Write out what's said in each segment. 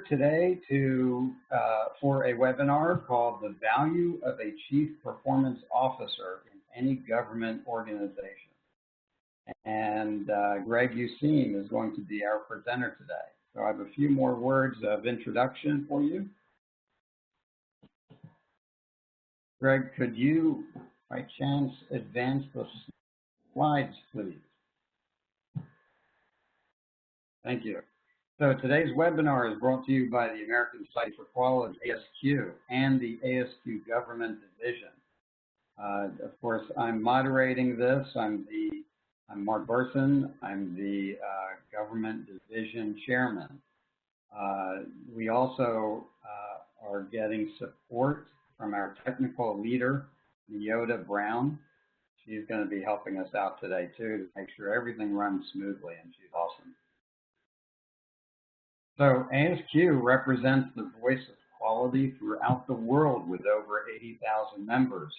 today for a webinar called The Value of a Chief Performance Officer in Any Government Organization. And Greg Useem is going to be our presenter today. So I have a few more words of introduction for you. Greg, could you, by chance, advance the slides, please? Thank you. So today's webinar is brought to you by the American Society for Quality, ASQ, and the ASQ Government Division. Of course, I'm moderating this. I'm Mark Burson. I'm the Government Division Chairman. We also are getting support from our technical leader, Nyota Brown. She's going to be helping us out today, too, to make sure everything runs smoothly, and she's awesome. So ASQ represents the voice of quality throughout the world with over 80,000 members.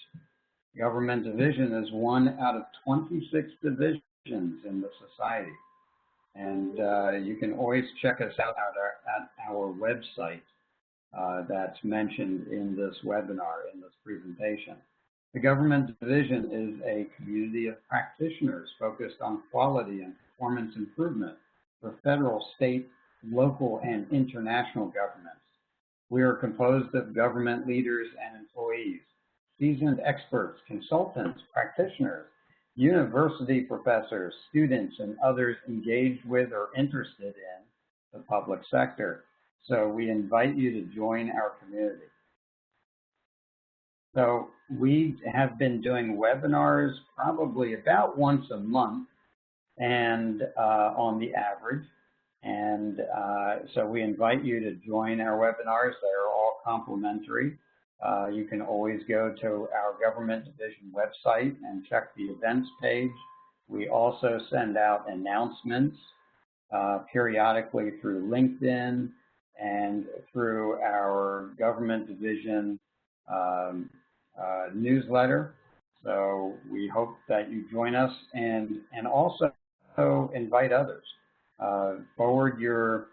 Government Division is one out of 26 divisions in the society. And you can always check us out at our website that's mentioned in this webinar, in this presentation. The Government Division is a community of practitioners focused on quality and performance improvement for federal, state, local, and international governments. We are composed of government leaders and employees, seasoned experts, consultants, practitioners, university professors, students, and others engaged with or interested in the public sector. So we invite you to join our community. So we have been doing webinars probably about once a month and on the average. And so we invite you to join our webinars. They're all complimentary. You can always go to our Government Division website and check the events page. We also send out announcements periodically through LinkedIn and through our Government Division newsletter. So we hope that you join us and also invite others. Forward your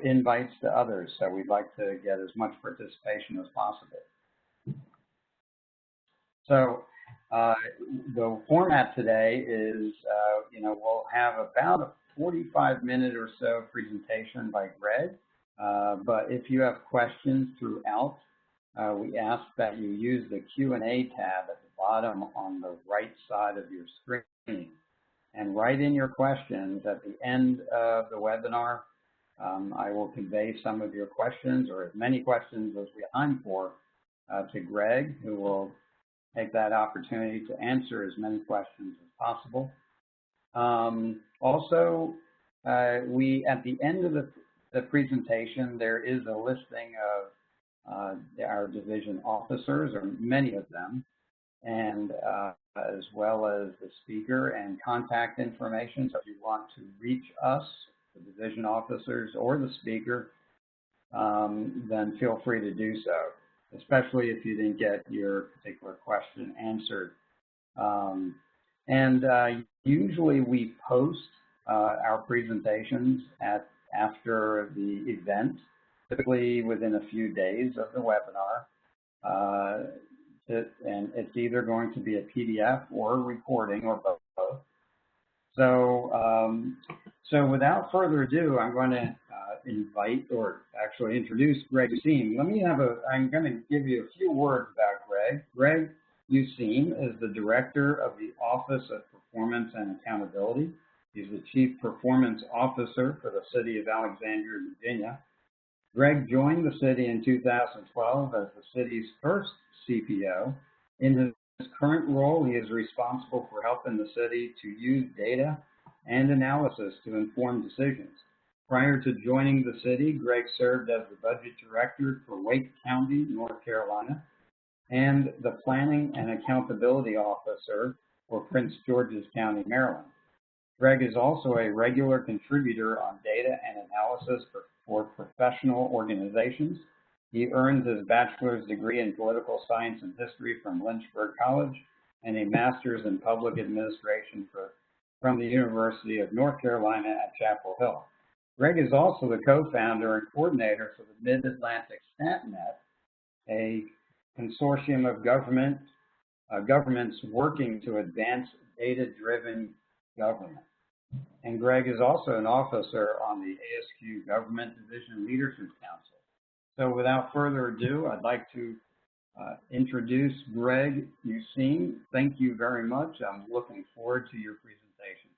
invites to others. So we'd like to get as much participation as possible. So the format today is, we'll have about a 45-minute or so presentation by Greg. But if you have questions throughout, we ask that you use the Q&A tab at the bottom on the right side of your screen and write in your questions at the end of the webinar. I will convey some of your questions, or as many questions as we have time for, to Greg, who will take that opportunity to answer as many questions as possible. Also, at the end of the presentation, there is a listing of our division officers, or many of them, and as well as the speaker and contact information. So if you want to reach us, the division officers or the speaker, then feel free to do so, especially if you didn't get your particular question answered. Usually we post our presentations after the event, typically within a few days of the webinar. And it's either going to be a PDF or a recording or both. So without further ado, I'm going to invite, or actually introduce, Greg Useem. I'm going to give you a few words about Greg. Greg Useem is the Director of the Office of Performance and Accountability. He's the Chief Performance Officer for the City of Alexandria, Virginia. Greg joined the city in 2012 as the city's first CPO. In his current role, he is responsible for helping the city to use data and analysis to inform decisions. Prior to joining the city, Greg served as the Budget Director for Wake County, North Carolina, and the Planning and Accountability Officer for Prince George's County, Maryland. Greg is also a regular contributor on data and analysis for professional organizations. He earned his bachelor's degree in political science and history from Lynchburg College and a master's in public administration from the University of North Carolina at Chapel Hill. Greg is also the co-founder and coordinator for the Mid-Atlantic StatNet, a consortium of governments working to advance data-driven government. And Greg is also an officer on the ASQ Government Division Leadership Council. So without further ado, I'd like to introduce Greg Useem. Thank you very much. I'm looking forward to your presentation.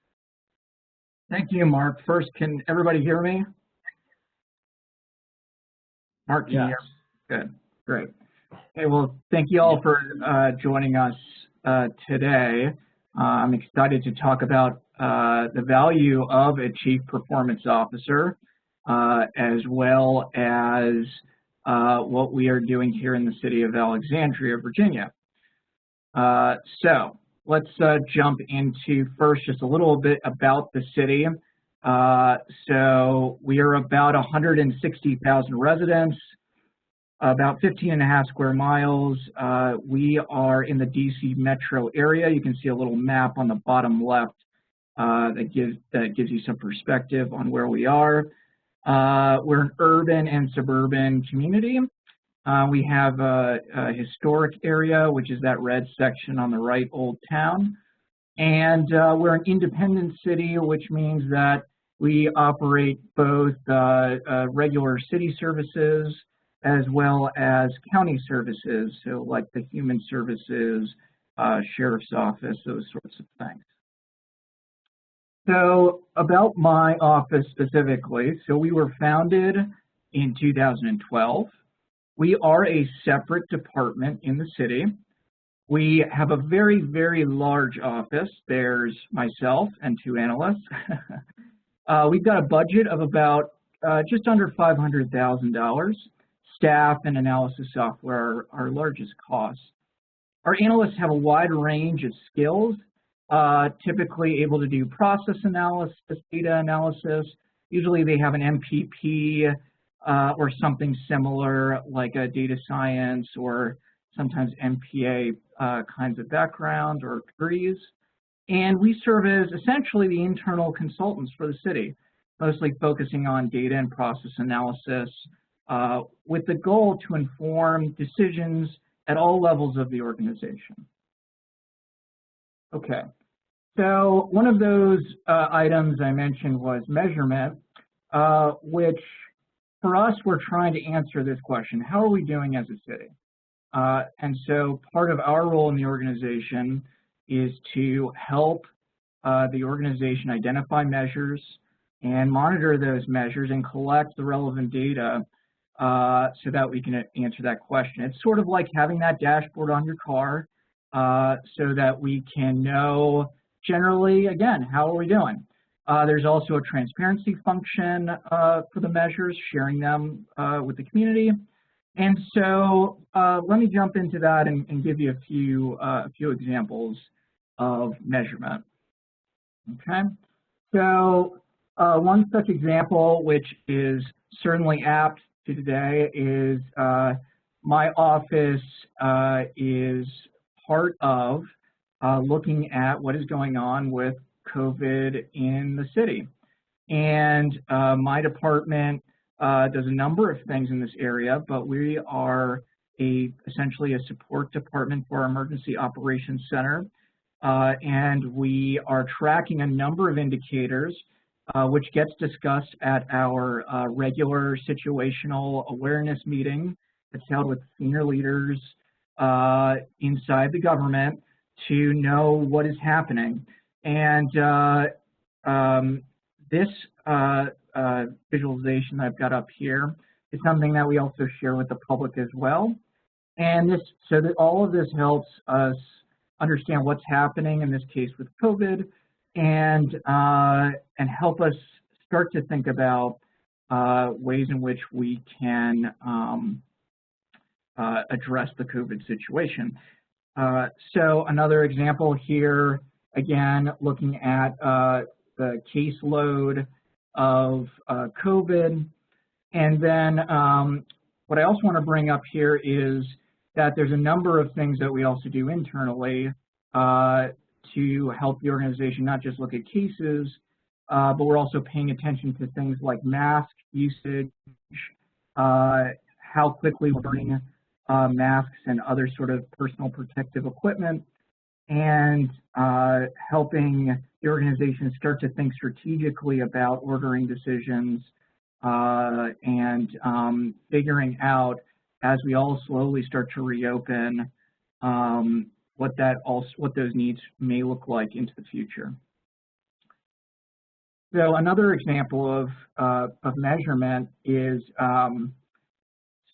Thank you, Mark. First, can everybody hear me? Mark, can you hear me? Good, great. Okay, well, thank you all for joining us today. I'm excited to talk about the value of a Chief Performance Officer, as well as what we are doing here in the City of Alexandria, Virginia. So let's jump into first just a little bit about the city. So we are about 160,000 residents, about 15.5 square miles. We are in the DC metro area. You can see a little map on the bottom left that gives you some perspective on where we are. We're an urban and suburban community. We have a historic area, which is that red section on the right, Old Town. And we're an independent city, which means that we operate both regular city services as well as county services, so like the human services, sheriff's office, those sorts of things. So about my office specifically, so we were founded in 2012. We are a separate department in the city. We have a very, very large office. There's myself and 2 analysts. We've got a budget of about just under $500,000. Staff and analysis software are our largest costs. Our analysts have a wide range of skills, typically able to do process analysis, data analysis. Usually they have an MPP or something similar like a data science or sometimes MPA kinds of background or degrees. And we serve as essentially the internal consultants for the city, mostly focusing on data and process analysis with the goal to inform decisions at all levels of the organization. Okay, so one of those items I mentioned was measurement, which for us, we're trying to answer this question: how are we doing as a city? And so part of our role in the organization is to help the organization identify measures and monitor those measures and collect the relevant data so that we can answer that question. It's sort of like having that dashboard on your car so that we can know generally, again, how are we doing? There's also a transparency function for the measures, sharing them with the community. And so let me jump into that and give you a few examples of measurement. Okay, so one such example, which is certainly apt to today, is my office is part of looking at what is going on with COVID in the city. And my department does a number of things in this area, but we are essentially a support department for our Emergency Operations Center. And we are tracking a number of indicators which gets discussed at our regular situational awareness meeting that's held with senior leaders inside the government to know what is happening. And this visualization I've got up here is something that we also share with the public as well. And so that all of this helps us understand what's happening, in this case with COVID, and help us start to think about ways in which we can address the COVID situation. So another example here, again, looking at the caseload of COVID. And then what I also want to bring up here is that there's a number of things that we also do internally to help the organization not just look at cases, but we're also paying attention to things like mask usage, how quickly we're bringing masks and other sort of personal protective equipment, and helping the organization start to think strategically about ordering decisions and figuring out, as we all slowly start to reopen, what those needs may look like into the future. So another example of measurement is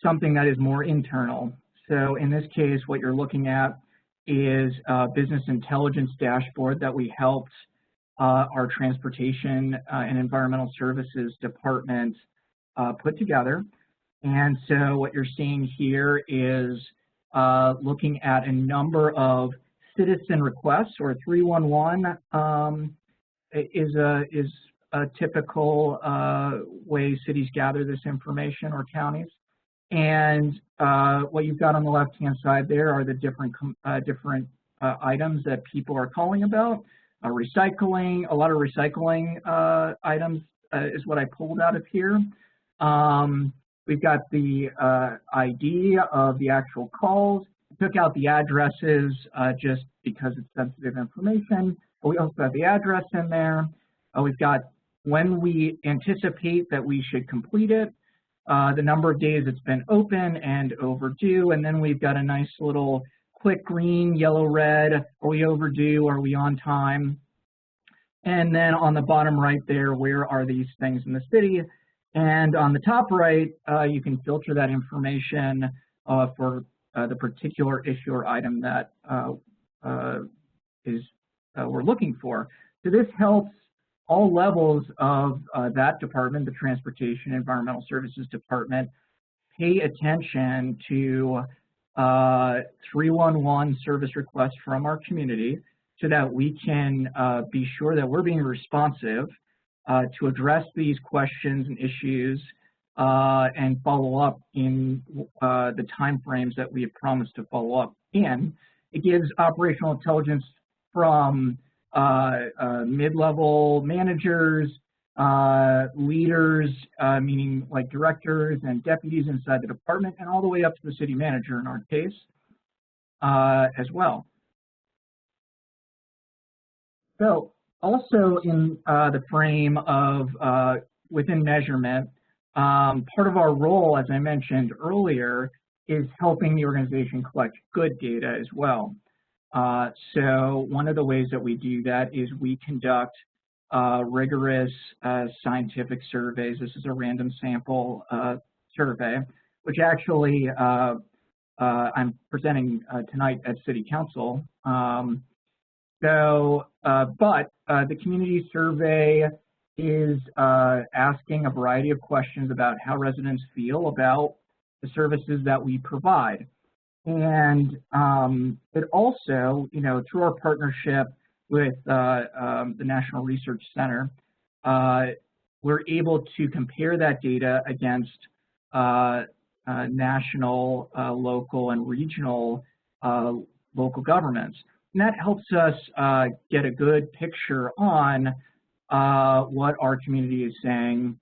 something that is more internal. So in this case, what you're looking at is a business intelligence dashboard that we helped our Transportation and Environmental Services Department put together. And so what you're seeing here is looking at a number of citizen requests, or 311 is a typical way cities gather this information, or counties. And what you've got on the left-hand side there are the different items that people are calling about. Recycling, a lot of recycling items is what I pulled out of here. We've got the ID of the actual calls. Took out the addresses just because it's sensitive information. But we also have the address in there. We've got when we anticipate that we should complete it, the number of days it's been open and overdue, and then we've got a nice little quick green, yellow, red. Are we overdue? Are we on time? And then on the bottom right there, where are these things in the city? And on the top right, you can filter that information for the particular issue or item that we're looking for. So this helps all levels of that department, the Transportation Environmental Services Department, pay attention to 311 service requests from our community so that we can be sure that we're being responsive to address these questions and issues and follow up in the timeframes that we have promised to follow up in. It gives operational intelligence from mid-level managers, leaders, meaning like directors and deputies inside the department, and all the way up to the city manager in our case as well. So also in the frame of within measurement, part of our role, as I mentioned earlier, is helping the organization collect good data as well. So one of the ways that we do that is we conduct rigorous scientific surveys. This is a random sample survey, which actually I'm presenting tonight at City Council. But the community survey is asking a variety of questions about how residents feel about the services that we provide. And it also, through our partnership with the National Research Center, we're able to compare that data against national, local, and regional local governments. And that helps us get a good picture on what our community is saying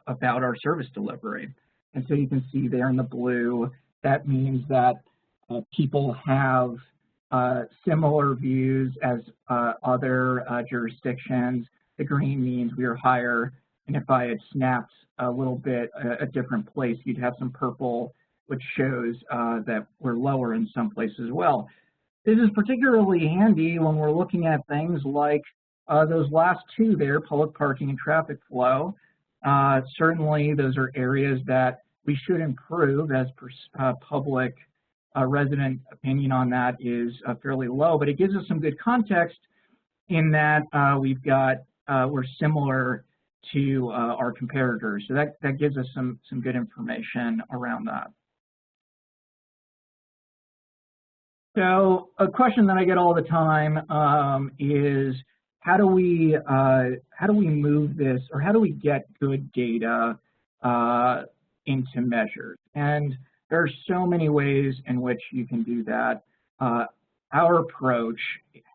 about our service delivery. And so you can see there in the blue, that means that people have similar views as other jurisdictions. The green means we are higher, and if I had snapped a little bit a different place, you'd have some purple, which shows that we're lower in some places as well. This is particularly handy when we're looking at things like those last two there, public parking and traffic flow. Certainly, those are areas that we should improve, as public resident opinion on that is fairly low, but it gives us some good context in that we're similar to our competitors. So that gives us some good information around that. So a question that I get all the time is how do we move this, or how do we get good data into measures? And there are so many ways in which you can do that. Our approach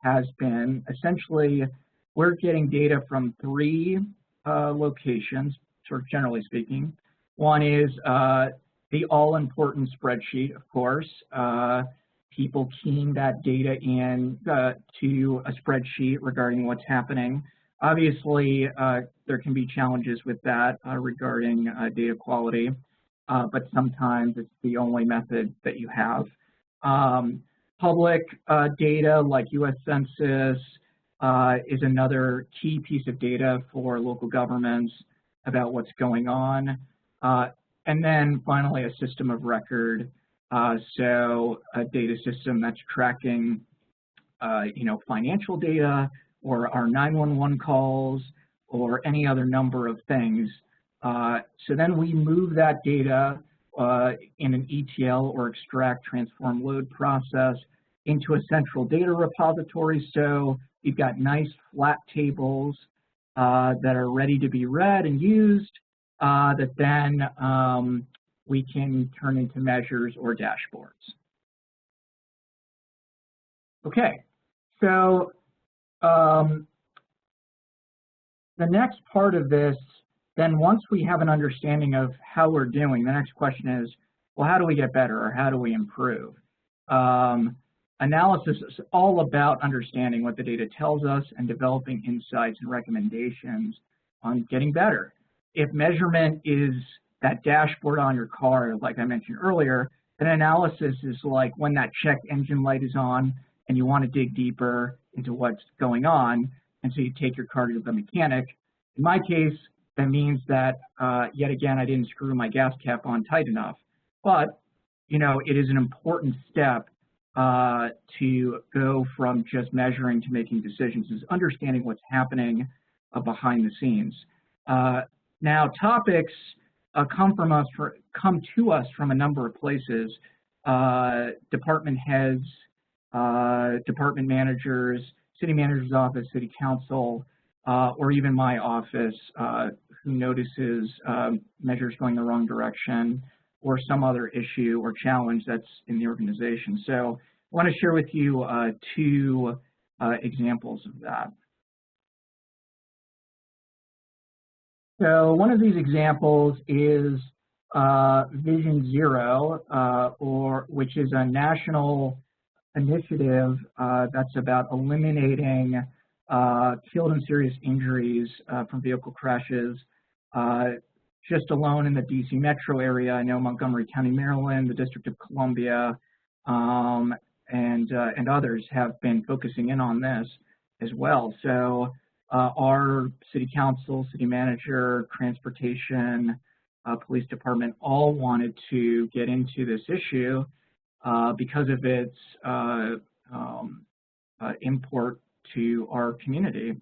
has been essentially we're getting data from three locations, sort of generally speaking. One is the all-important spreadsheet, of course. People keying that data in to a spreadsheet regarding what's happening. Obviously, there can be challenges with that regarding data quality, but sometimes it's the only method that you have. Public data like U.S. Census is another key piece of data for local governments about what's going on. And then finally, a system of record. So a data system that's tracking, financial data or our 911 calls or any other number of things. So then we move that data in an ETL or extract, transform, load process into a central data repository. So you've got nice flat tables that are ready to be read and used that then we can turn into measures or dashboards. Okay, so the next part of this, then once we have an understanding of how we're doing, the next question is, well, how do we get better or how do we improve? Analysis is all about understanding what the data tells us and developing insights and recommendations on getting better. If measurement is that dashboard on your car, like I mentioned earlier, then analysis is like when that check engine light is on and you want to dig deeper into what's going on, and so you take your car to the mechanic. In my case, that means that, yet again, I didn't screw my gas cap on tight enough. But, it is an important step to go from just measuring to making decisions, is understanding what's happening behind the scenes. Now, topics come to us from a number of places. Department heads, department managers, city manager's office, city council, or even my office, who notices measures going the wrong direction or some other issue or challenge that's in the organization. So I want to share with you two examples of that. So one of these examples is Vision Zero, which is a national initiative that's about eliminating killed and serious injuries from vehicle crashes. Just alone in the DC metro area, I know Montgomery County, Maryland, the District of Columbia, and others have been focusing in on this as well. So our city council, city manager, transportation, police department all wanted to get into this issue because of its import to our community.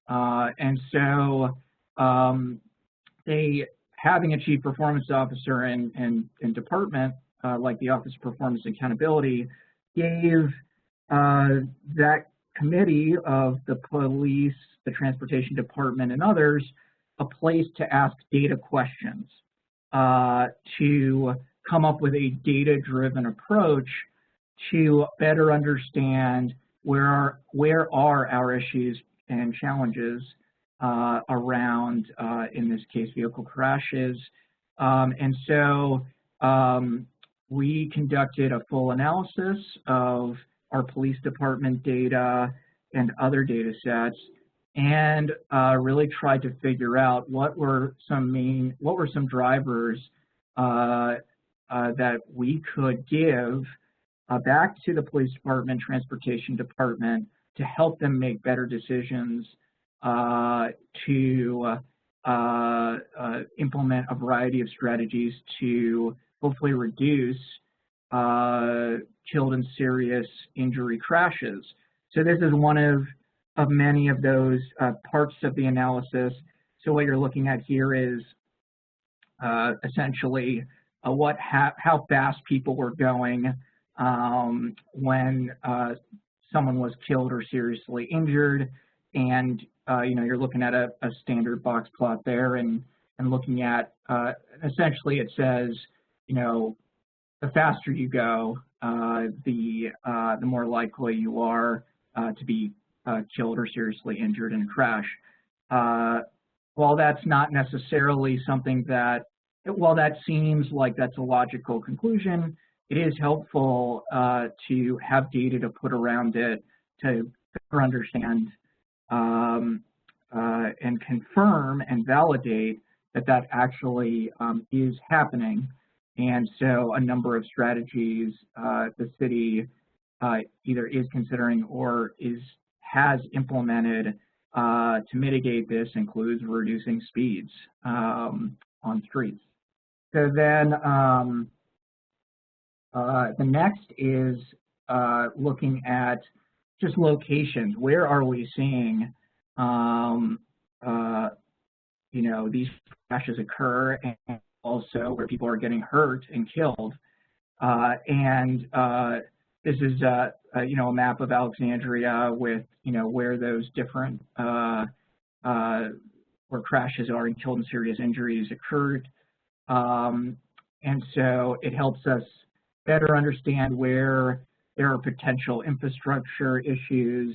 And so they, having a chief performance officer and department, like the Office of Performance and Accountability, gave that committee of the police, the transportation department, and others a place to ask data questions to come up with a data-driven approach to better understand where are our issues and challenges around, in this case, vehicle crashes. And so we conducted a full analysis of our police department data and other data sets, and really tried to figure out what were some drivers that we could give back to the police department, transportation department, to help them make better decisions, to implement a variety of strategies to hopefully reduce killed and serious injury crashes. So this is one of many of those parts of the analysis. So what you're looking at here is essentially how fast people were going when someone was killed or seriously injured, and you're looking at a standard box plot there, and looking at essentially it says, the faster you go, the more likely you are to be killed or seriously injured in a crash. While that's not necessarily something that, while that seems like that's a logical conclusion, it is helpful to have data to put around it to better understand and confirm and validate that that actually is happening. And so a number of strategies the city either is considering or has implemented to mitigate this includes reducing speeds on streets. So then the next is looking at just locations. Where are we seeing these crashes occur, and also where people are getting hurt and killed? This is a map of Alexandria with where those different where crashes are and killed and serious injuries occurred, and so it helps us better understand where there are potential infrastructure issues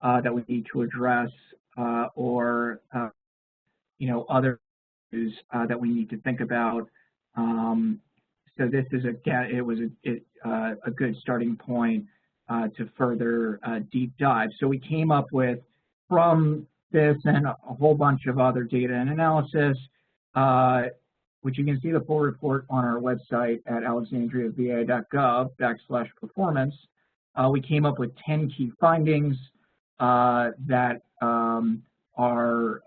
that we need to address, or other issues that we need to think about. So this is a good starting point to further deep dive. So we came up with, from this and a whole bunch of other data and analysis, which you can see the full report on our website at alexandriava.gov/performance. We came up with 10 key findings that are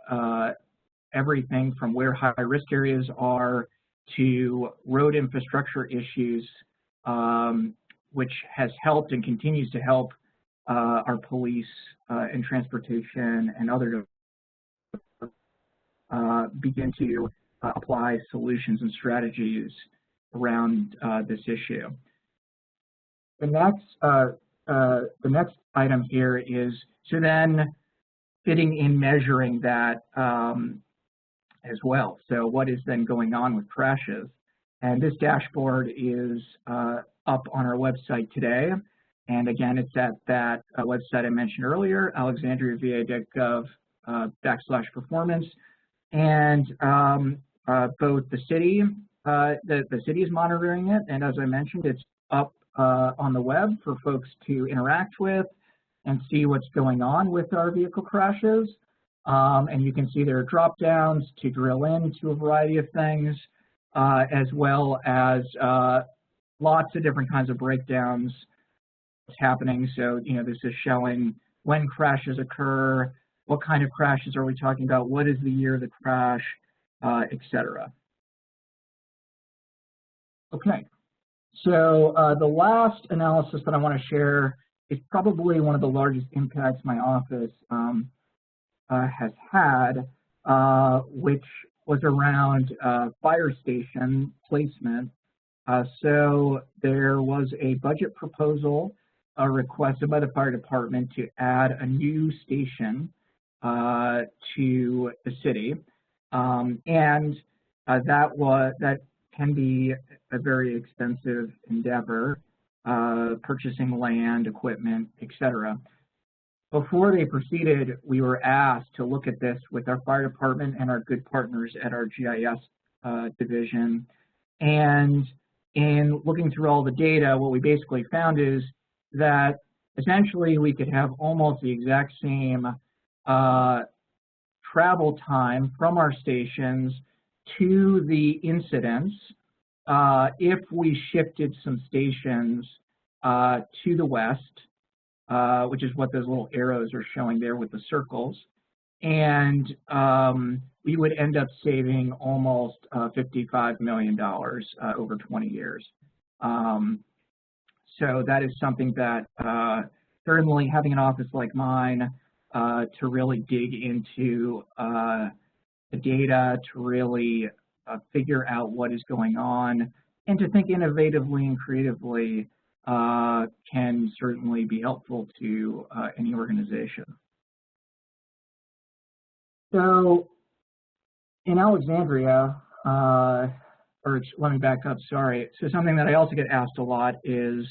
everything from where high-risk areas are to road infrastructure issues, which has helped and continues to help our police and transportation and other begin to apply solutions and strategies around this issue. The next item here is, so then fitting in measuring that as well. So what is then going on with crashes? And this dashboard is up on our website today. And again, it's at that website I mentioned earlier, alexandriava.gov/performance. And both the city is monitoring it, and as I mentioned, it's up on the web for folks to interact with and see what's going on with our vehicle crashes. And you can see there are drop downs to drill into a variety of things, as well as lots of different kinds of breakdowns happening. So, this is showing when crashes occur, what kind of crashes are we talking about, what is the year of the crash, etc. Okay, so the last analysis that I want to share is probably one of the largest impacts my office has had, which was around fire station placement. So there was a budget proposal requested by the fire department to add a new station to the city, and that can be a very expensive endeavor, purchasing land, equipment, etc. Before they proceeded, we were asked to look at this with our fire department and our good partners at our GIS division. And in looking through all the data, what we basically found is that essentially we could have almost the exact same travel time from our stations to the incidents if we shifted some stations to the west, which is what those little arrows are showing there with the circles. And we would end up saving almost $55 million over 20 years. So that is something that certainly having an office like mine to really dig into the data, to really figure out what is going on, and to think innovatively and creatively can certainly be helpful to any organization. So in Alexandria, or let me back up, sorry. So something that I also get asked a lot is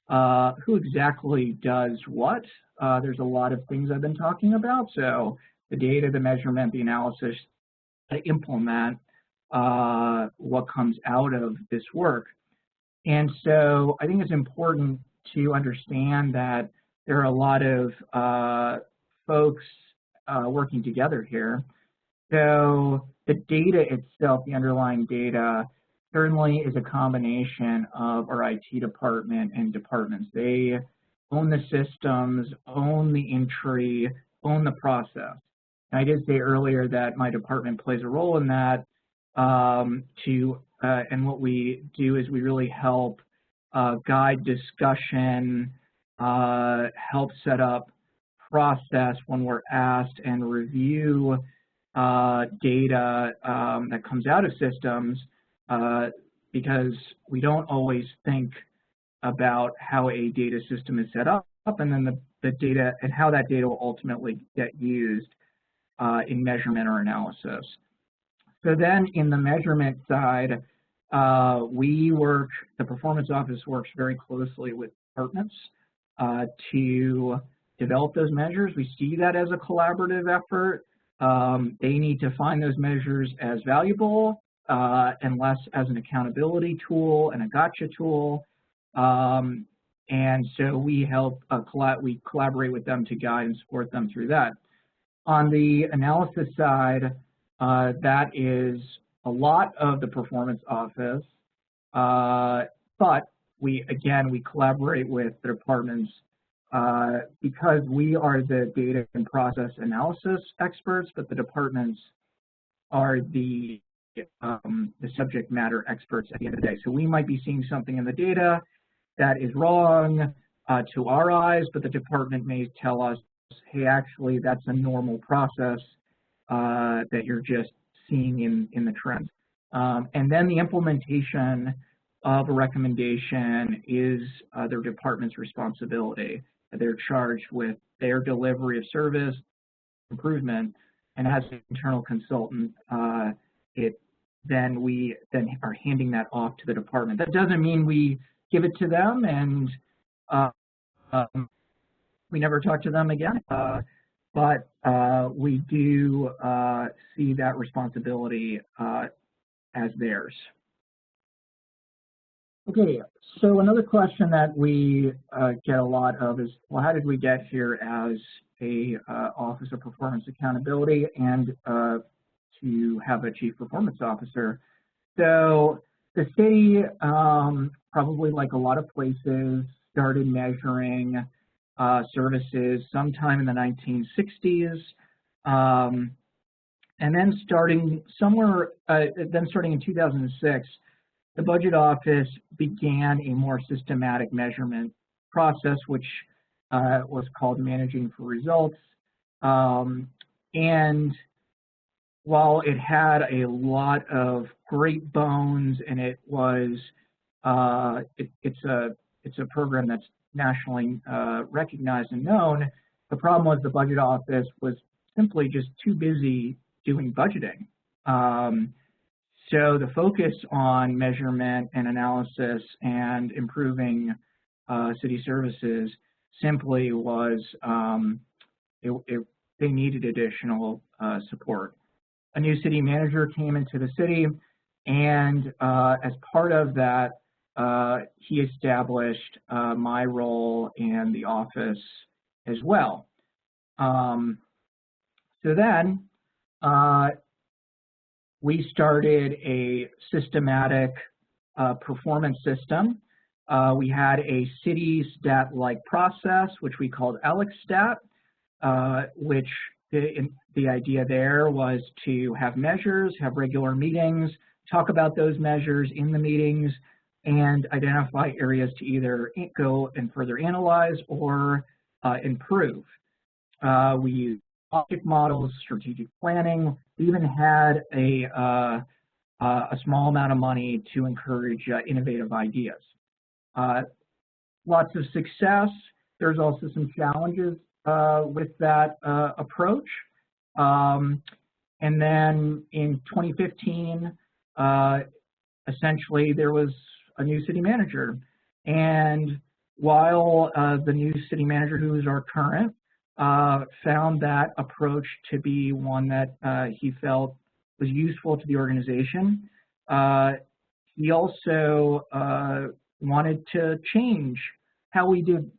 who exactly does what. There's a lot of things I've been talking about. So the data, the measurement, the analysis, to implement what comes out of this work. And so I think it's important to understand that there are a lot of folks working together here. So the data itself, the underlying data, certainly is a combination of our IT department and departments. They own the systems, own the entry, own the process. And I did say earlier that my department plays a role in that. And what we do is we really help guide discussion, help set up process when we're asked, and review data that comes out of systems, because we don't always think about how a data system is set up, and then the data and how that data will ultimately get used in measurement or analysis. So then in the measurement side, the performance office works very closely with departments to develop those measures. We see that as a collaborative effort. They need to find those measures as valuable and less as an accountability tool and a gotcha tool. And so we help, we collaborate with them to guide and support them through that. On the analysis side, that is a lot of the performance office, but we collaborate with the departments because we are the data and process analysis experts, but the departments are the subject matter experts at the end of the day. So we might be seeing something in the data that is wrong to our eyes, but the department may tell us, hey, actually, that's a normal process that you're just seeing in the trends. And then the implementation of a recommendation is their department's responsibility. They're charged with their delivery of service improvement, and as an internal consultant, we are handing that off to the department. That doesn't mean we give it to them and we never talk to them again, but we do see that responsibility as theirs. Okay, so another question that we get a lot of is, well, how did we get here as a Office of Performance Accountability and to have a Chief Performance Officer? So the city, probably like a lot of places, started measuring services sometime in the 1960s, and then starting in 2006, the Budget Office began a more systematic measurement process, which was called Managing for Results. And while it had a lot of great bones, and it was it's a program that's nationally recognized and known, the problem was the Budget Office was simply just too busy doing budgeting. So the focus on measurement and analysis and improving city services simply was, they needed additional support. A new city manager came into the city, and as part of that, he established my role and the office as well. So then we started a systematic performance system. We had a city stat-like process, which we called AlexStat, which the idea there was to have measures, have regular meetings, talk about those measures in the meetings, and identify areas to either go and further analyze or improve. We used object models, strategic planning. We even had a small amount of money to encourage innovative ideas. Lots of success. There's also some challenges with that approach. And then in 2015, essentially there was a new city manager, and while the new city manager, who is our current, found that approach to be one that he felt was useful to the organization, he also wanted to change how we did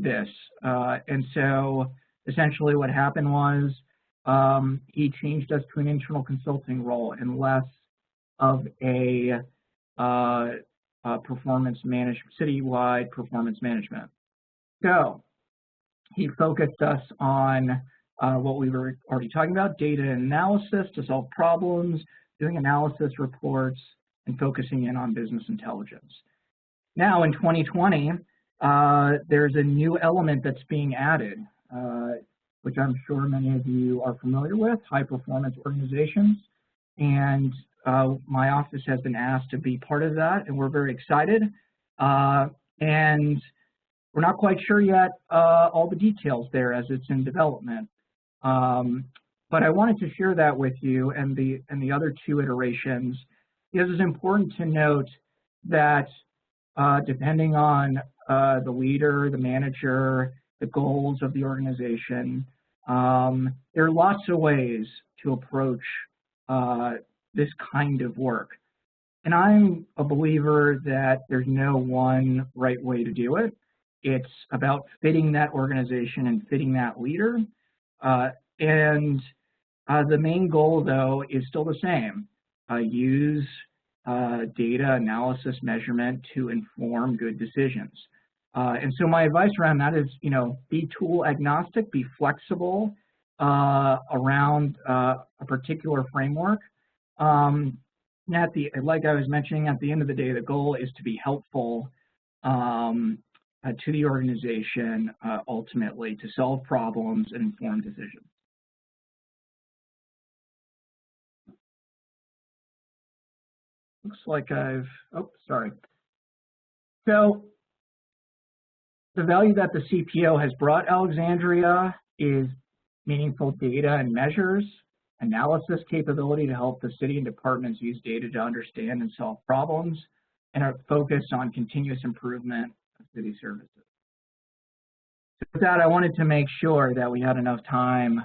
this, and so essentially what happened was he changed us to an internal consulting role and less of a performance management, citywide performance management. So he focused us on what we were already talking about, data analysis to solve problems, doing analysis reports, and focusing in on business intelligence. Now in 2020, there's a new element that's being added, which I'm sure many of you are familiar with, high performance organizations. And my office has been asked to be part of that, and we're very excited. And we're not quite sure yet all the details there as it's in development. But I wanted to share that with you and the other two iterations, because it's important to note that depending on the leader, the manager, the goals of the organization, there are lots of ways to approach this kind of work. And I'm a believer that there's no one right way to do it. It's about fitting that organization and fitting that leader. And the main goal, though, is still the same. Use data analysis measurement to inform good decisions. And so my advice around that is, be tool agnostic, be flexible around a particular framework. Like I was mentioning, at the end of the day, the goal is to be helpful to the organization, ultimately, to solve problems and inform decisions. Looks like sorry. So the value that the CPO has brought Alexandria is meaningful data and measures, analysis capability to help the city and departments use data to understand and solve problems, and are focused on continuous improvement of city services. So with that, I wanted to make sure that we had enough time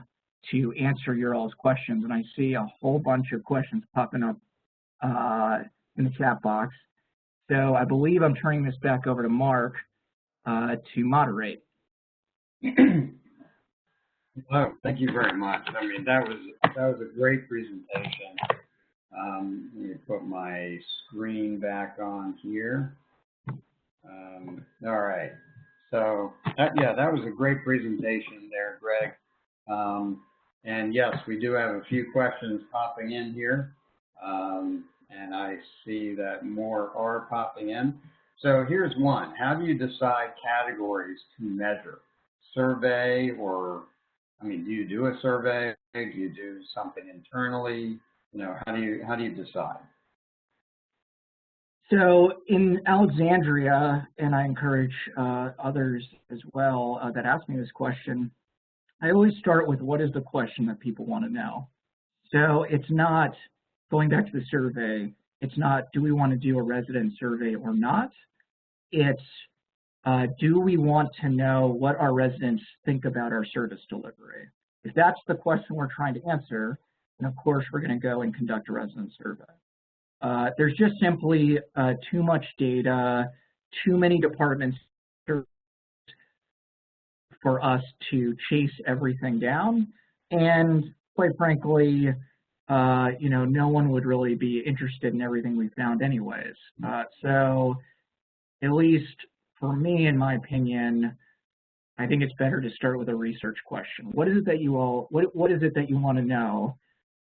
to answer your all's questions, and I see a whole bunch of questions popping up in the chat box. So I believe I'm turning this back over to Mark to moderate. Oh, thank you very much. I mean, that was a great presentation. Let me put my screen back on here. All right. So that was a great presentation there, Greg. And yes, we do have a few questions popping in here. And I see that more are popping in. So here's one. How do you decide categories to measure? Survey, or, do you do a survey? Do you do something internally? How do you decide? So in Alexandria, and I encourage others as well that ask me this question, I always start with what is the question that people want to know. So it's not, going back to the survey, it's not, do we want to do a resident survey or not? It's, do we want to know what our residents think about our service delivery? If that's the question we're trying to answer, then of course we're going to go and conduct a resident survey. There's just simply too much data, too many departments for us to chase everything down, and quite frankly, no one would really be interested in everything we found anyways. So at least for me, in my opinion, I think it's better to start with a research question. What is it that you want to know?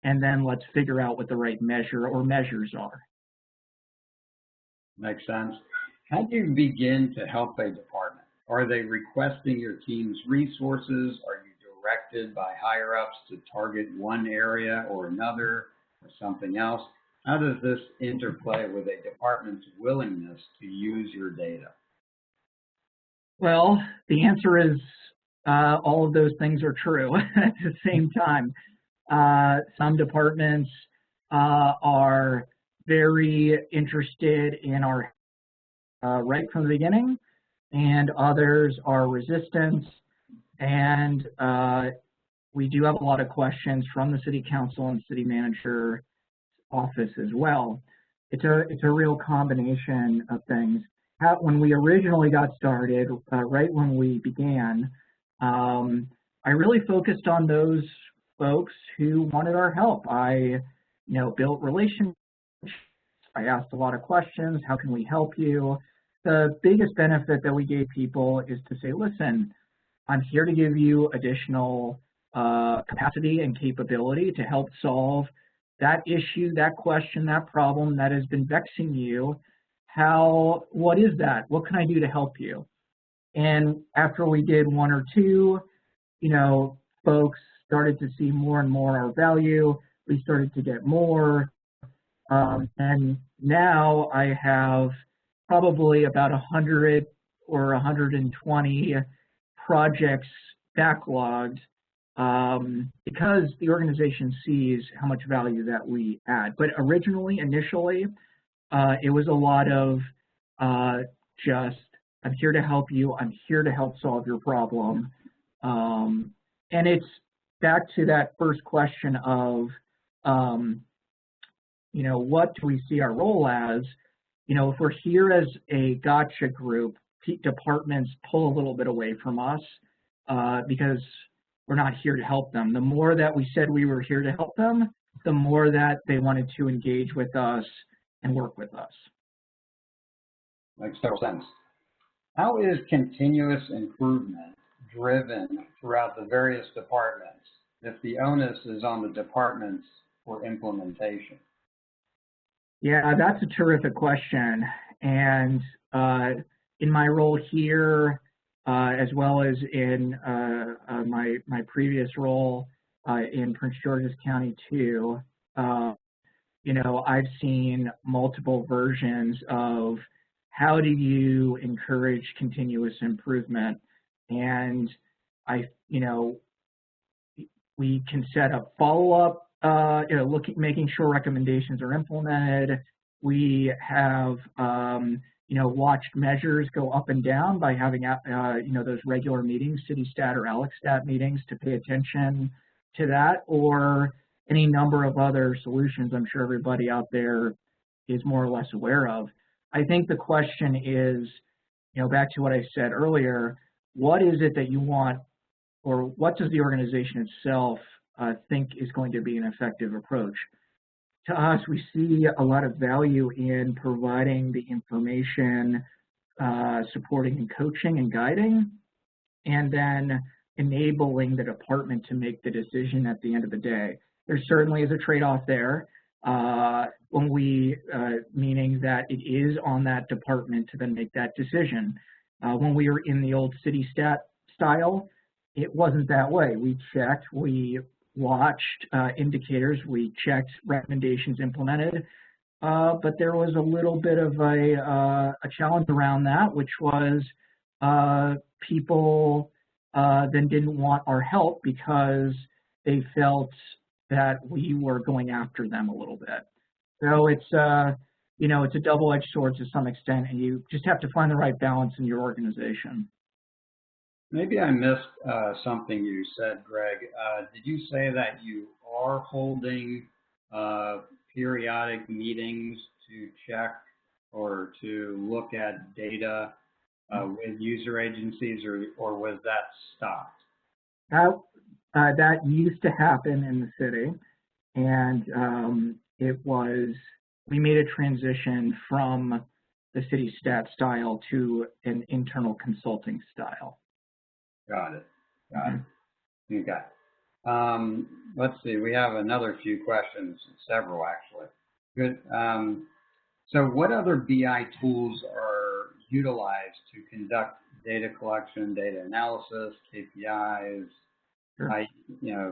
And then let's figure out what the right measure or measures are. Makes sense. How do you begin to help a department? Are they requesting your team's resources? Are you directed by higher-ups to target one area or another or something else? How does this interplay with a department's willingness to use your data? Well, the answer is all of those things are true at the same time. Some departments are very interested in our right from the beginning, and others are resistant. And we do have a lot of questions from the city council and city manager office as well. It's a real combination of things. When we originally got started, right when we began, I really focused on those folks who wanted our help. I, built relationships. I asked a lot of questions. How can we help you? The biggest benefit that we gave people is to say, listen, I'm here to give you additional capacity and capability to help solve that issue, that question, that problem that has been vexing you. What is that? What can I do to help you? And after we did one or two, folks started to see more and more our value. We started to get more. And now I have probably about 100 or 120 projects backlogged because the organization sees how much value that we add. But initially, it was a lot of just, I'm here to help you. I'm here to help solve your problem. And it's back to that first question of, what do we see our role as? If we're here as a gotcha group, departments pull a little bit away from us because we're not here to help them. The more that we said we were here to help them, the more that they wanted to engage with us and work with us. Makes total sense. How is continuous improvement driven throughout the various departments if the onus is on the departments for implementation? Yeah, that's a terrific question. And in my role here, as well as in my previous role in Prince George's County too, I've seen multiple versions of how do you encourage continuous improvement. And we can set up follow-up, making sure recommendations are implemented. We have, watched measures go up and down by having, those regular meetings, city stat or AlexStat meetings to pay attention to that, or any number of other solutions I'm sure everybody out there is more or less aware of. I think the question is, back to what I said earlier, what is it that you want, or what does the organization itself think is going to be an effective approach? To us, we see a lot of value in providing the information, supporting and coaching and guiding, and then enabling the department to make the decision at the end of the day. There certainly is a trade-off there, meaning that it is on that department to then make that decision. When we were in the old city stat style, it wasn't that way. We checked, we watched indicators, we checked recommendations implemented, but there was a little bit of a challenge around that, which was people then didn't want our help because they felt that we were going after them a little bit. So it's it's a double-edged sword to some extent, and you just have to find the right balance in your organization. Maybe I missed something you said, Greg. Did you say that you are holding periodic meetings to check or to look at data with user agencies, or was that stopped? That used to happen in the city, and we made a transition from the city stat style to an internal consulting style. Got it. Okay. Let's see. We have another few questions, several actually. Good. So what other BI tools are utilized to conduct data collection, data analysis, KPIs? Sure.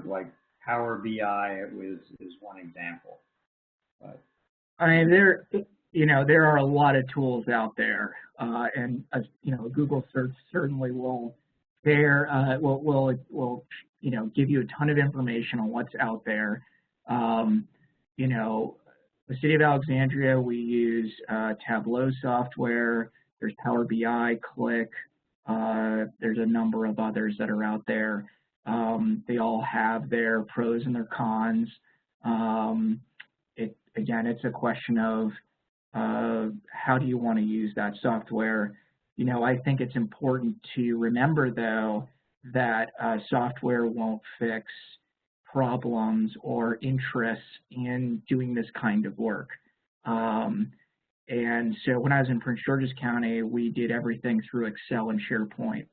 Like Power BI is one example. But I mean, there are a lot of tools out there, and Google search certainly will give you a ton of information on what's out there. The City of Alexandria, we use Tableau software. There's Power BI, Click. There's a number of others that are out there. They all have their pros and their cons. Again, it's a question of how do you want to use that software. You know, I think it's important to remember, though, that software won't fix problems or interests in doing this kind of work. And so when I was in Prince George's County, we did everything through Excel and SharePoint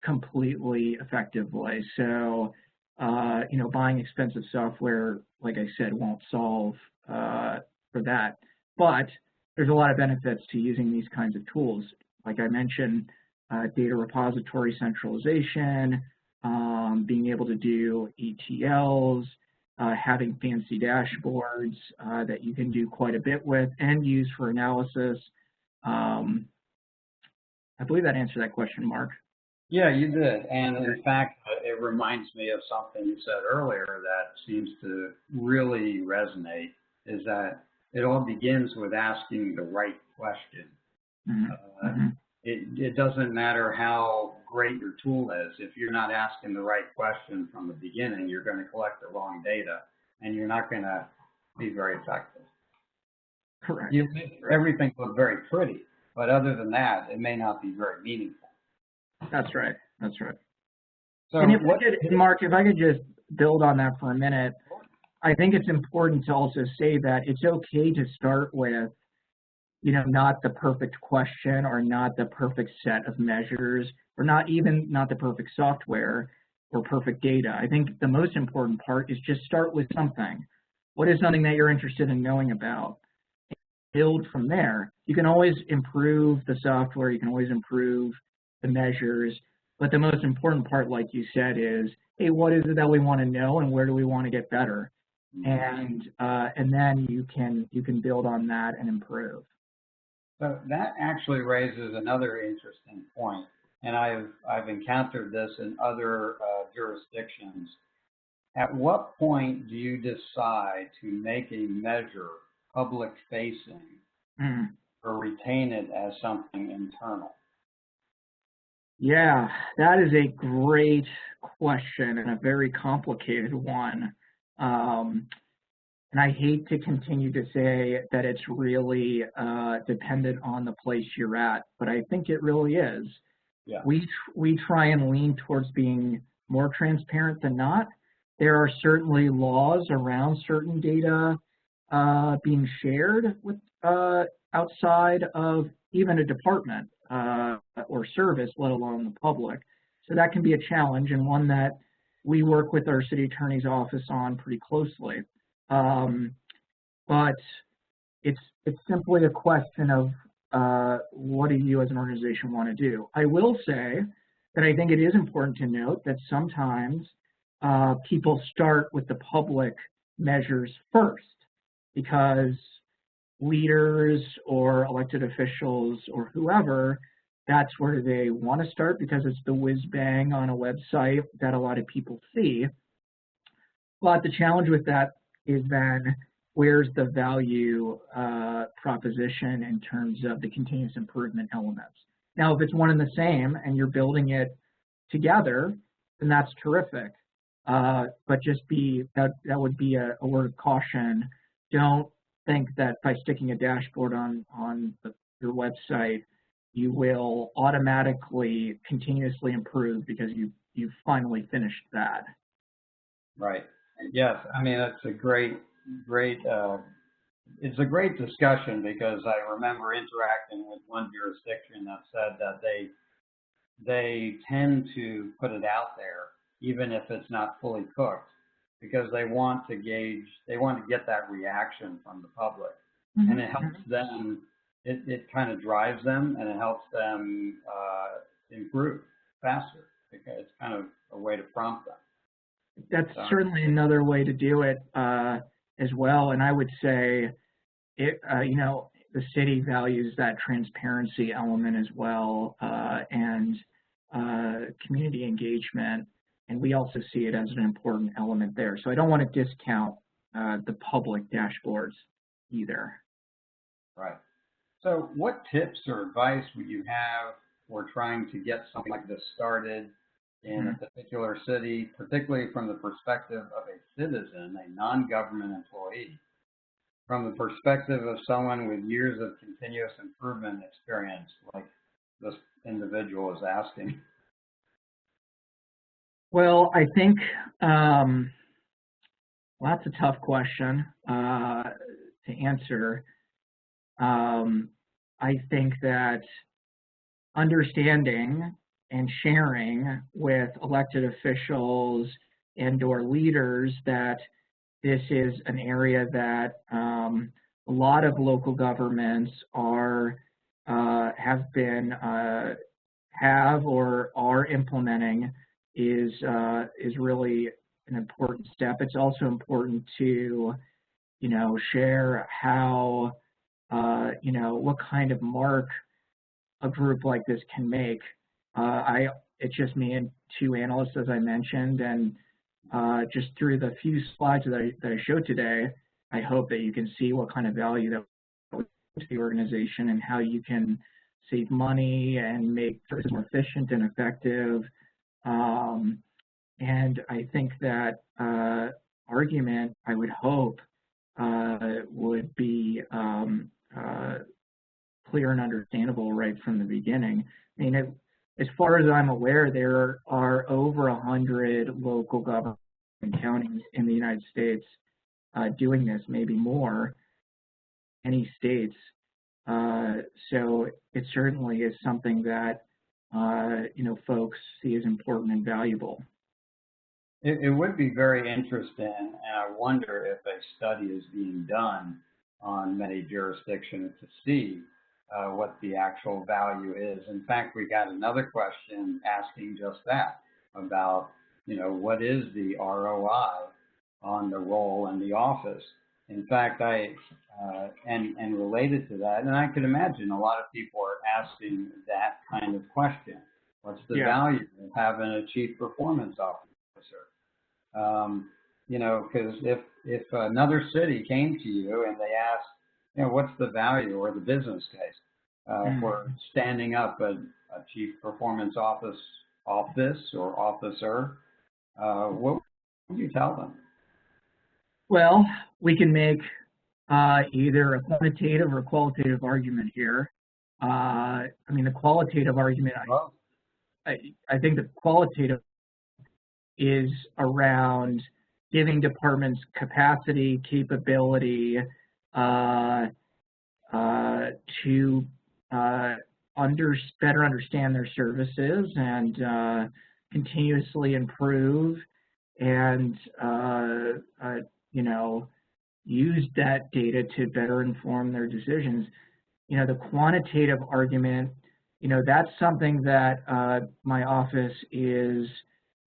completely effectively. So, you know, buying expensive software, like I said, won't solve for that. But there's a lot of benefits to using these kinds of tools. Like I mentioned, data repository centralization, being able to do ETLs, having fancy dashboards that you can do quite a bit with and use for analysis. I believe that answered that question, Mark. Yeah, you did. And in fact, it reminds me of something you said earlier that seems to really resonate, is that it all begins with asking the right question. It doesn't matter how great your tool is. If you're not asking the right question from the beginning, you're going to collect the wrong data, and you're not going to be very effective. Correct. You make everything look very pretty, but other than that, it may not be very meaningful. That's right. That's right. So, and Mark, if I could just build on that for a minute, I think it's important to also say that it's okay to start with, you know, not the perfect question or not the perfect set of measures or not the perfect software or perfect data. I think the most important part is just start with something. What is something that you're interested in knowing about? Build from there. You can always improve the software. You can always improve the measures. But the most important part, like you said, is, hey, what is it that we want to know and where do we want to get better? And then you can build on that and improve. So that actually raises another interesting point, and I've encountered this in other jurisdictions. At what point do you decide to make a measure public-facing or retain it as something internal? Yeah, that is a great question and a very complicated one. And I hate to continue to say that it's really dependent on the place you're at, but I think it really is. Yeah. We try and lean towards being more transparent than not. There are certainly laws around certain data being shared with outside of even a department or service, let alone the public. So that can be a challenge, and one that we work with our city attorney's office on pretty closely. But it's simply a question of what do you as an organization want to do. I will say that I think it is important to note that sometimes people start with the public measures first because leaders or elected officials or whoever, that's where they want to start because it's the whiz bang on a website that a lot of people see. But the challenge with that is then where's the value proposition in terms of the continuous improvement elements. Now, if it's one and the same and you're building it together, then that's terrific. But just that would be a word of caution. Don't think that by sticking a dashboard on your website, you will automatically continuously improve because you've finally finished that. Right. Yes. I mean, it's a great discussion because I remember interacting with one jurisdiction that said that they tend to put it out there even if it's not fully cooked because they want to get that reaction from the public. Mm-hmm. And it helps them, it kind of drives them and it helps them improve faster because it's kind of a way to prompt them. That's certainly another way to do it as well. And I would say, the city values that transparency element as well and community engagement. And we also see it as an important element there. So I don't want to discount the public dashboards either. Right. So what tips or advice would you have for trying to get something like this started in a particular city, particularly from the perspective of a citizen, a non-government employee, from the perspective of someone with years of continuous improvement experience, like this individual is asking? Well, I think that's a tough question to answer. I think that understanding and sharing with elected officials and/or leaders that this is an area that a lot of local governments have or are implementing is really an important step. It's also important to share how what kind of mark a group like this can make. It's just me and two analysts, as I mentioned, and just through the few slides that I showed today, I hope that you can see what kind of value that we to the organization and how you can save money and make services more efficient and effective. And I think that argument, I would hope, would be clear and understandable right from the beginning. I mean, as far as I'm aware, there are over 100 local government counties in the United States doing this, maybe more, any states. So it certainly is something that folks see as important and valuable. It would be very interesting, and I wonder if a study is being done on many jurisdictions to see what the actual value is. In fact, we got another question asking just that, about, what is the ROI on the role in the office? In fact, and related to that, and I could imagine a lot of people are asking that kind of question. What's the value of having a chief performance officer? Because if another city came to you and they asked, what's the value or the business case for standing up a chief performance office or officer, what would you tell them? Well, we can make either a quantitative or qualitative argument here. The qualitative argument, I think the qualitative is around giving departments capacity, capability to better understand their services and continuously improve and use that data to better inform their decisions. The quantitative argument, that's something that my office is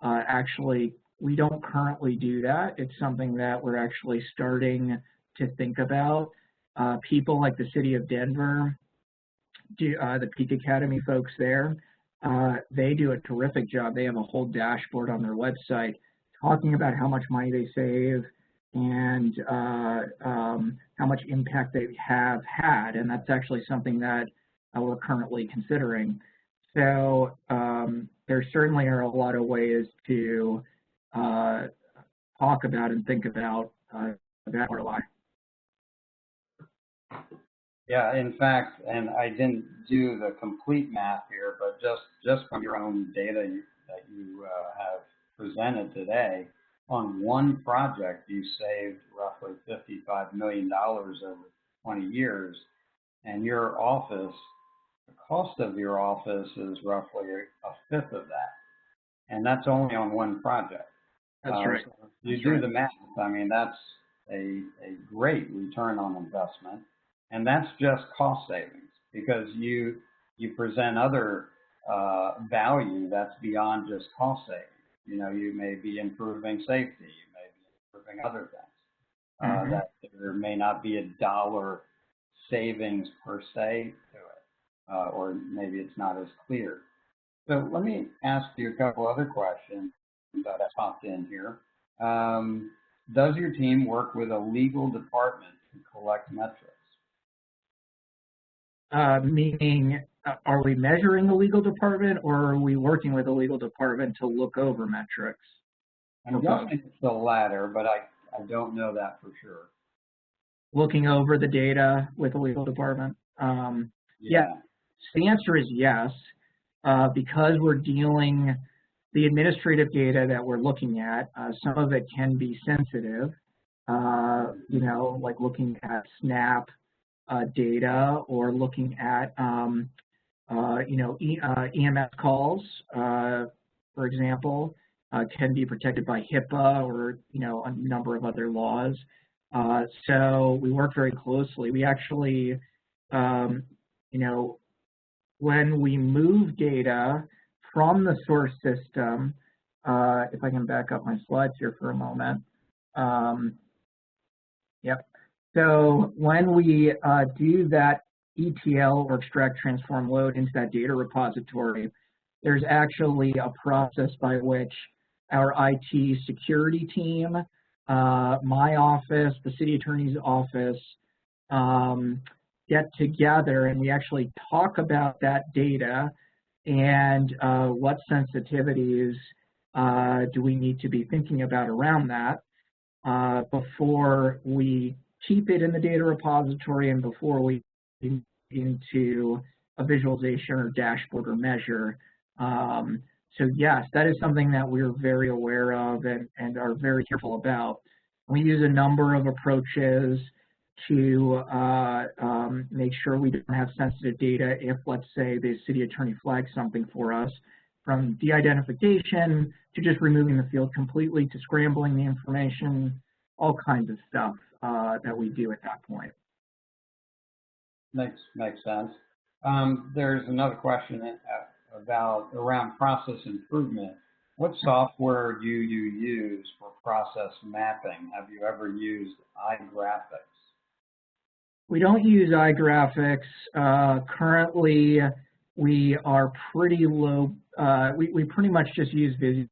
actually, we don't currently do that. It's something that we're actually starting to think about. People like the City of Denver, the Peak Academy folks there, they do a terrific job. They have a whole dashboard on their website talking about how much money they save and how much impact they have had. And that's actually something that we're currently considering. So there certainly are a lot of ways to talk about and think about that ROI. Yeah, in fact, and I didn't do the complete math here, but just from your own data that you have presented today, on one project you saved roughly $55 million over 20 years, and your office, the cost of your office is roughly a fifth of that, and that's only on one project. That's right. So if you do the math, that's a great return on investment. And that's just cost savings, because you present other value that's beyond just cost savings. You may be improving safety, you may be improving other things. That there may not be a dollar savings per se to it, or maybe it's not as clear. So let me ask you a couple other questions that popped in here. Does your team work with a legal department to collect metrics? meaning are we measuring the legal department or are we working with the legal department to look over metrics? I'm guessing it's the latter, but I don't know that for sure. Looking over the data with the legal department? Yeah. So the answer is yes, because we're dealing the administrative data that we're looking at. Some of it can be sensitive, you know, like looking at SNAP data or looking at, you know, EMS calls, for example, can be protected by HIPAA or, you know, a number of other laws. So we work very closely. We actually, you know, when we move data from the source system, if I can back up my slides here for a moment. Yep. So when we do that ETL or extract, transform, load into that data repository, there's actually a process by which our IT security team, my office, the city attorney's office, get together and we actually talk about that data and what sensitivities do we need to be thinking about around that before we keep it in the data repository and before we get into a visualization or dashboard or measure. So yes, that is something that we're very aware of and are very careful about. We use a number of approaches to make sure we don't have sensitive data if, let's say, the city attorney flags something for us, from de-identification to just removing the field completely to scrambling the information, all kinds of stuff that we do at that point. Makes sense. There's another question around process improvement. What software do you use for process mapping? Have you ever used iGraphics? We don't use iGraphics. Currently, we are pretty low. We pretty much just use Visio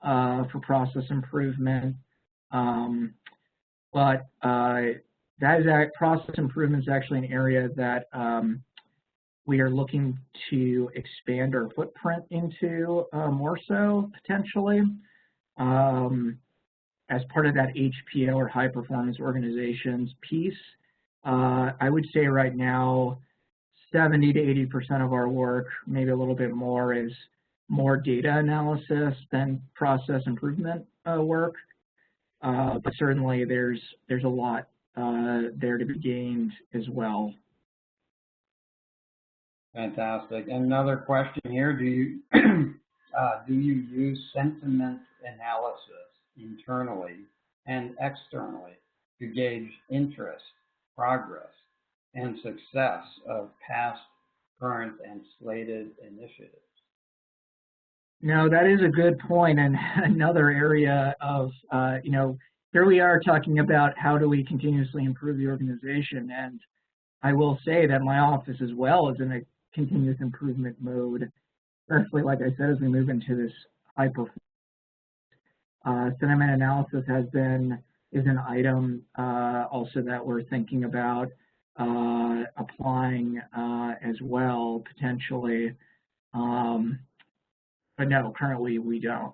for process improvement. But process improvement is actually an area that we are looking to expand our footprint into more so, potentially. As part of that HPO or high performance organizations piece, I would say right now 70 to 80% of our work, maybe a little bit more, is more data analysis than process improvement work. But certainly there's a lot there to be gained as well. Fantastic. Another question here: do you use sentiment analysis internally and externally to gauge interest, progress, and success of past, current, and slated initiatives? No, that is a good point, and another area of, you know, here we are talking about how do we continuously improve the organization, and I will say that my office as well is in a continuous improvement mode, especially, like I said, as we move into this high performance. Sentiment analysis is an item also that we're thinking about applying as well, potentially. But no, currently we don't.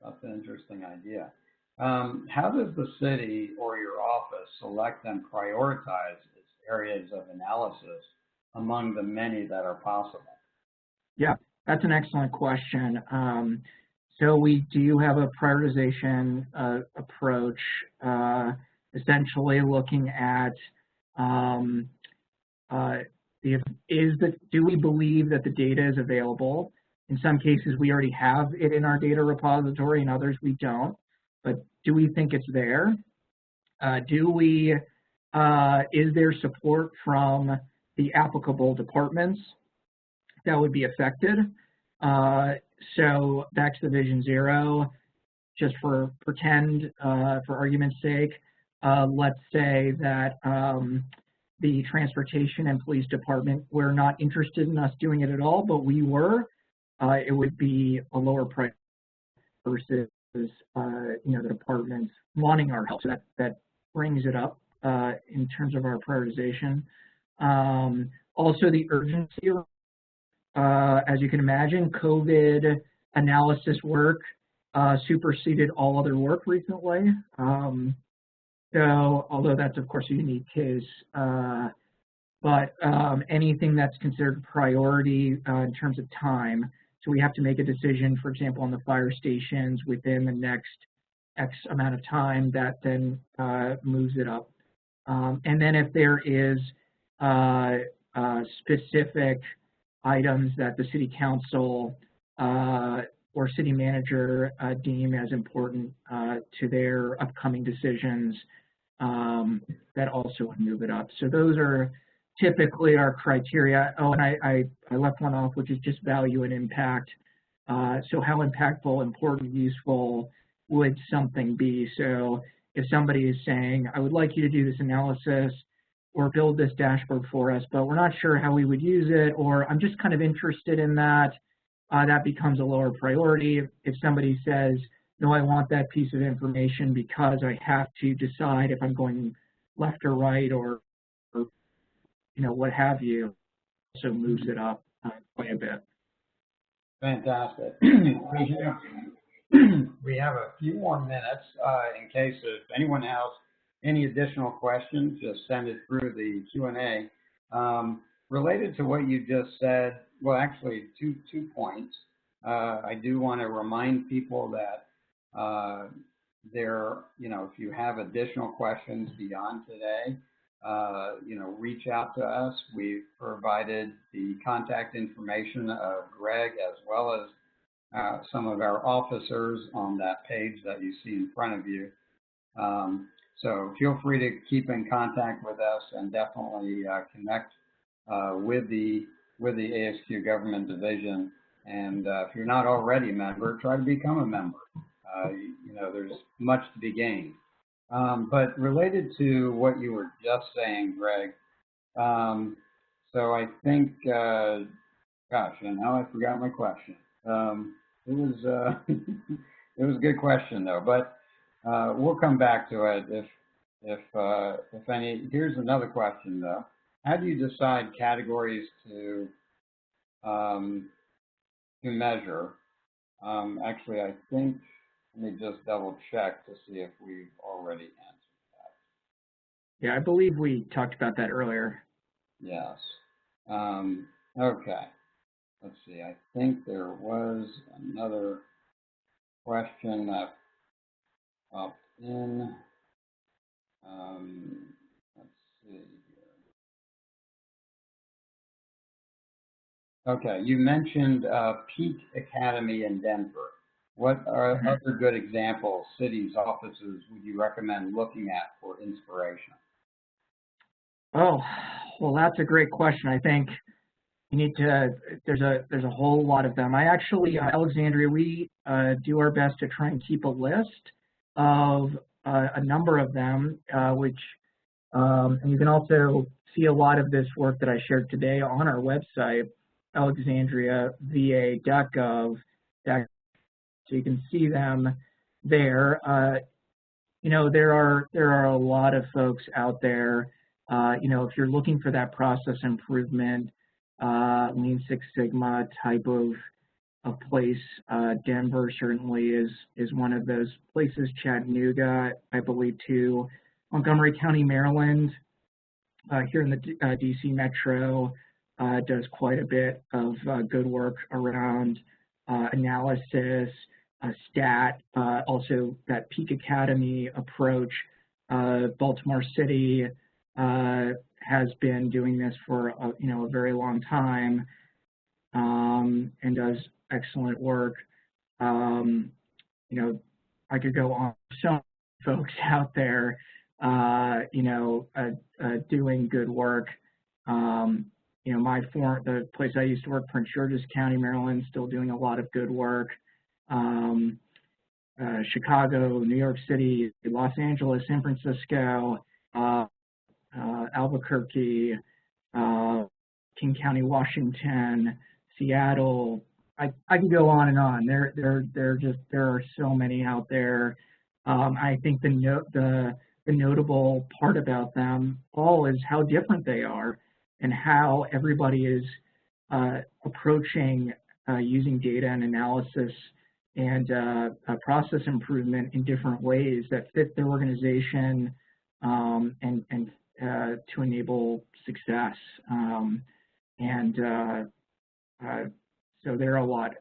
That's an interesting idea. How does the city or your office select and prioritize its areas of analysis among the many that are possible? Yeah, that's an excellent question. So we do have a prioritization approach, essentially looking at do we believe that the data is available? In some cases, we already have it in our data repository, in others we don't. But do we think it's there? Is there support from the applicable departments that would be affected? So back to the Vision Zero, just for pretend, for argument's sake, let's say that the transportation and police department were not interested in us doing it at all, but we were. It would be a lower price versus you know, the departments wanting our help. So that brings it up in terms of our prioritization. Also the urgency, as you can imagine, COVID analysis work superseded all other work recently. So although that's of course a unique case, but anything that's considered priority in terms of time, so we have to make a decision, for example, on the fire stations within the next X amount of time, that then moves it up. And then if there is specific items that the city council or city manager deem as important to their upcoming decisions, that also would move it up. So those are typically our criteria. Oh, and I left one off, which is just value and impact. So how impactful, important, useful would something be? So if somebody is saying, I would like you to do this analysis or build this dashboard for us, but we're not sure how we would use it, or I'm just kind of interested in that, that becomes a lower priority. If somebody says, no, I want that piece of information because I have to decide if I'm going left or right, or what have you, so moves it up quite a bit. Fantastic. We have a few more minutes in case if anyone has any additional questions, just send it through the Q&A. Related to what you just said, well, actually, two points. I do want to remind people that if you have additional questions beyond today, reach out to us. We've provided the contact information of Greg as well as some of our officers on that page that you see in front of you. So feel free to keep in contact with us and definitely connect with the ASQ Government Division. And if you're not already a member, try to become a member. There's much to be gained. But related to what you were just saying, Greg, so I think, gosh, and now I forgot my question. It was it was a good question though, but we'll come back to it if any. Here's another question though. How do you decide categories to measure? Actually, I think, let me just double check to see if we've already answered that. Yeah, I believe we talked about that earlier. Yes. Okay. Let's see. I think there was another question that popped in. Let's see here. Okay. You mentioned Peak Academy in Denver. What are other good examples, cities, offices, would you recommend looking at for inspiration? Oh, well, that's a great question. I think you need to, there's a whole lot of them. I actually, Alexandria, we do our best to try and keep a list of a number of them, which, and you can also see a lot of this work that I shared today on our website, alexandriava.gov. So you can see them there. There are a lot of folks out there. If you're looking for that process improvement, Lean Six Sigma type of place, Denver certainly is one of those places. Chattanooga, I believe, too. Montgomery County, Maryland, here in the DC Metro, does quite a bit of good work around analysis, stat, also that Peak Academy approach. Baltimore City has been doing this for a very long time, and does excellent work. I could go on. So many folks out there, doing good work. The place I used to work, Prince George's County, Maryland, still doing a lot of good work. Chicago, New York City, Los Angeles, San Francisco, Albuquerque, King County, Washington, Seattle. I can go on and on. There are so many out there. I think the the notable part about them all is how different they are and how everybody is approaching using data and analysis and process improvement in different ways that fit their organization and to enable success. So there are a lot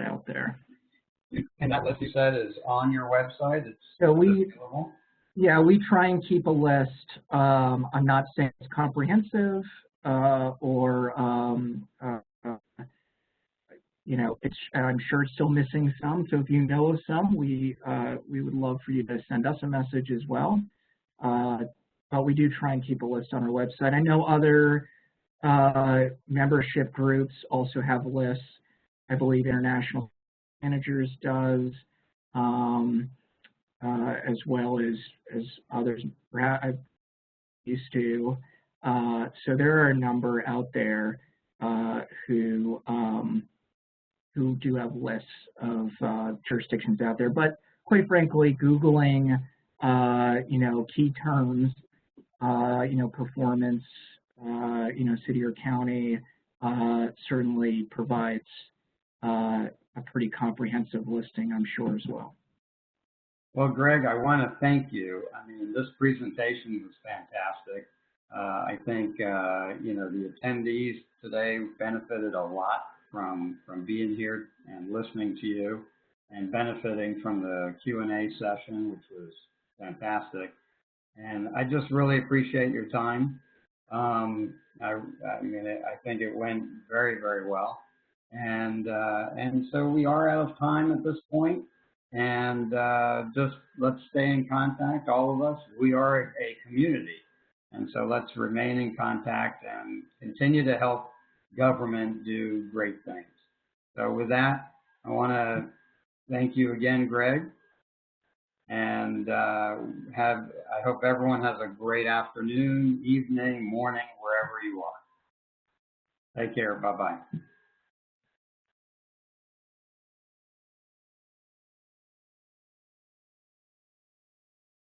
out there. And that, as you said, is on your website. It's so available. Yeah, we try and keep a list. I'm not saying it's comprehensive you know, I'm sure it's still missing some. So if you know of some, we would love for you to send us a message as well. But we do try and keep a list on our website. I know other membership groups also have lists. I believe International Managers does, as well as others used to. So there are a number out there who do have lists of jurisdictions out there. But quite frankly, Googling, you know, key terms, you know, performance, you know, city or county, certainly provides a pretty comprehensive listing, I'm sure, as well. Well, Greg, I want to thank you. I mean, this presentation was fantastic. I think, you know, the attendees today benefited a lot from being here and listening to you and benefiting from the Q&A session, which was fantastic. And I just really appreciate your time. I mean, I think it went very, very well. And so we are out of time at this point. And just let's stay in contact, all of us. We are a community. And so let's remain in contact and continue to help government do great things. So with that, I want to thank you again, Greg. And I hope everyone has a great afternoon, evening, morning, wherever you are. Take care. Bye-bye.